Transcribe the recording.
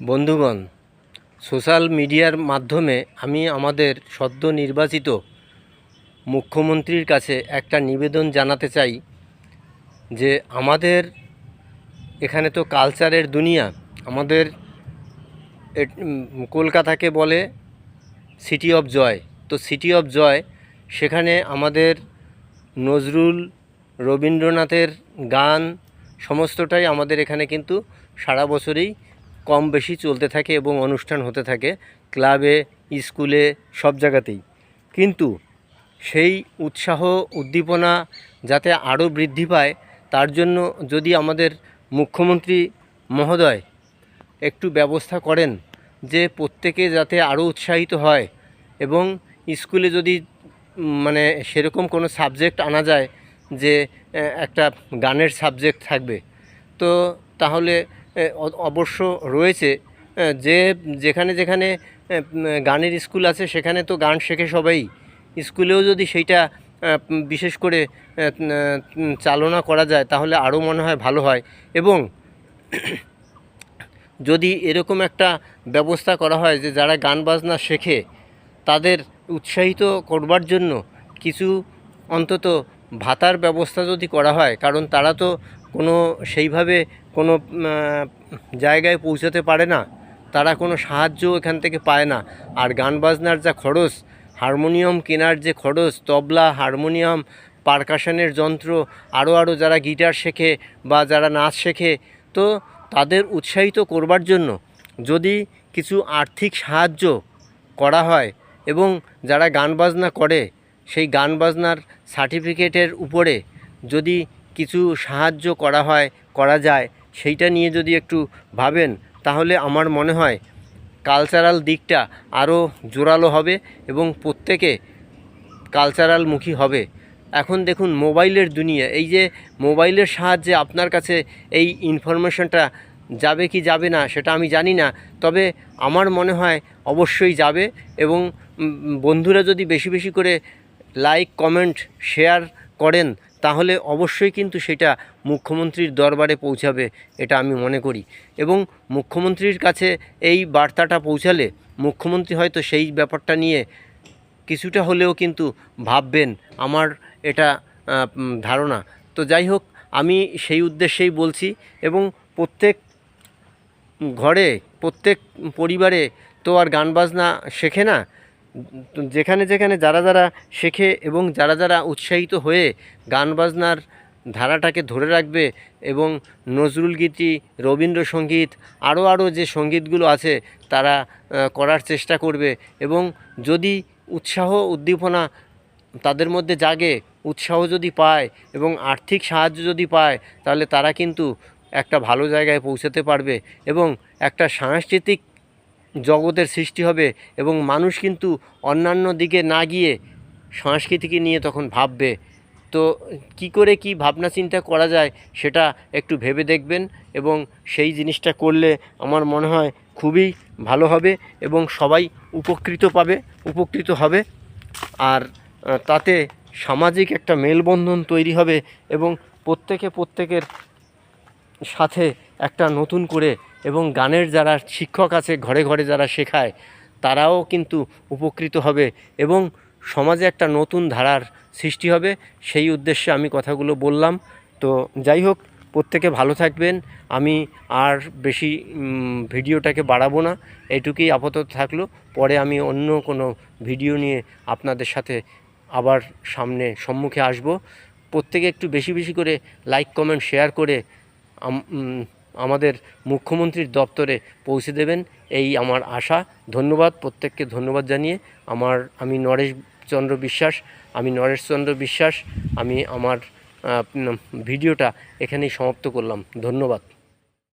বন্ধুগণ, সোশ্যাল মিডিয়ার মাধ্যমে আমি আমাদের সদ্য নির্বাচিত মুখ্যমন্ত্রীর কাছে একটা নিবেদন জানাতে চাই যে আমাদের এখানে তো কালচারের দুনিয়া। আমাদের কলকাতাকে বলে সিটি অফ জয়। তো সিটি অফ জয়, সেখানে আমাদের নজরুল, রবীন্দ্রনাথের গান সমস্তটাই আমাদের এখানে কিন্তু সারা বছরই কম বেশি চলতে থাকে এবং অনুষ্ঠান হতে থাকে ক্লাবে, স্কুলে, সব জায়গাতেই। কিন্তু সেই উৎসাহ উদ্দীপনা যাতে আরও বৃদ্ধি পায়, তার জন্য যদি আমাদের মুখ্যমন্ত্রী মহোদয় একটু ব্যবস্থা করেন যে প্রত্যেকে যাতে আরও উৎসাহিত হয়, এবং স্কুলে যদি মানে সেরকম কোনো সাবজেক্ট আনা যায় যে একটা গানের সাবজেক্ট থাকবে, তো তাহলে অবশ্য রয়েছে যে যেখানে যেখানে গানের স্কুল আছে সেখানে তো গান শেখে সবাই। স্কুলেও যদি সেইটা বিশেষ করে চালনা করা যায় তাহলে আরও মনে হয় ভালো হয়। এবং যদি এরকম একটা ব্যবস্থা করা হয় যে যারা গান বাজনা শেখে তাদের উৎসাহিত করবার জন্য কিছু অন্তত ভাতার ব্যবস্থা যদি করা হয়, কারণ তারা তো কোনো সেইভাবে কোনো জায়গায় পৌঁছাতে পারে না, তারা কোনো সাহায্য এখান থেকে পায় না। আর গান বাজনার যা খরচ, হারমোনিয়াম কেনার যে খরচ, তবলা, হারমোনিয়াম, পারকাশনের যন্ত্র, আরও যারা গিটার শেখে বা যারা নাচ শেখে, তো তাদের উৎসাহিত করবার জন্য যদি কিছু আর্থিক সাহায্য করা হয় এবং যারা গান বাজনা করে সেই গান বাজনার সার্টিফিকেটের উপরে যদি কিছু সাহায্য করা যায়, সেইটা নিয়ে যদি একটু ভাবেন তাহলে আমার মনে হয় কালচারাল দিকটা আরও জোরালো হবে এবং প্রত্যেকে কালচারালমুখী হবে। এখন দেখুন মোবাইলের দুনিয়া, এই যে মোবাইলের সাহায্যে আপনার কাছে এই ইনফরমেশনটা যাবে কি যাবে না সেটা আমি জানি না, তবে আমার মনে হয় অবশ্যই যাবে। এবং বন্ধুরা যদি বেশি বেশি করে লাইক, কমেন্ট, শেয়ার করেন তাহলে অবশ্যই কিন্তু সেটা মুখ্যমন্ত্রীর দরবারে পৌঁছাবে, এটা আমি মনে করি। এবং মুখ্যমন্ত্রীর কাছে এই বার্তাটা পৌঁছালে মুখ্যমন্ত্রী হয়তো সেই ব্যাপারটা নিয়ে কিছুটা হলেও কিন্তু ভাববেন, আমার এটা ধারণা। তো যাই হোক, আমি সেই উদ্দেশ্যেই বলছি। এবং প্রত্যেক ঘরে, প্রত্যেক পরিবারে তো আর গান বাজনা শেখে না। যেখানে যেখানে যারা শেখে এবং যারা উৎসাহিত হয়ে গান বাজনার ধারাটাকে ধরে রাখবে এবং নজরুলগীতি, রবীন্দ্রসঙ্গীত, আরও যে সঙ্গীতগুলো আছে তারা করার চেষ্টা করবে। এবং যদি উৎসাহ উদ্দীপনা তাদের মধ্যে জাগে, উৎসাহ যদি পায় এবং আর্থিক সাহায্য যদি পায়, তাহলে তারা কিন্তু একটা ভালো জায়গায় পৌঁছাতে পারবে এবং একটা সাংস্কৃতিক জগতের সৃষ্টি হবে। এবং মানুষ কিন্তু অন্যান্য দিকে না গিয়ে সংস্কৃতিকে নিয়ে তখন ভাববে। তো কি করে কি ভাবনা চিন্তা করা যায় সেটা একটু ভেবে দেখবেন, এবং সেই জিনিসটা করলে আমার মনে হয় খুবই ভালো হবে এবং সবাই উপকৃত হবে। আর তাতে সামাজিক একটা মেলবন্ধন তৈরি হবে এবং প্রত্যেকের সাথে একটা নতুন করে, এবং গানের যারা শিক্ষক আছে ঘরে ঘরে যারা শেখায় তারাও কিন্তু উপকৃত হবে এবং সমাজে একটা নতুন ধারার সৃষ্টি হবে। সেই উদ্দেশ্যে আমি কথাগুলো বললাম। তো যাই হোক, প্রত্যেকে ভালো থাকবেন। আমি আর বেশি ভিডিওটাকে বাড়াবো না, এটুকুই আপাতত থাকলো। পরে আমি অন্য কোনো ভিডিও নিয়ে আপনাদের সাথে আবার সম্মুখে আসব। প্রত্যেকে একটু বেশি বেশি করে লাইক, কমেন্ট, শেয়ার করে আমাদের মুখ্যমন্ত্রীর দপ্তরে পৌঁছে দেবেন, এই আমার আশা। ধন্যবাদ, প্রত্যেককে ধন্যবাদ জানিয়ে আমি নরেশচন্দ্র বিশ্বাস, আমি আমার ভিডিওটা এখানেই সমাপ্ত করলাম। ধন্যবাদ।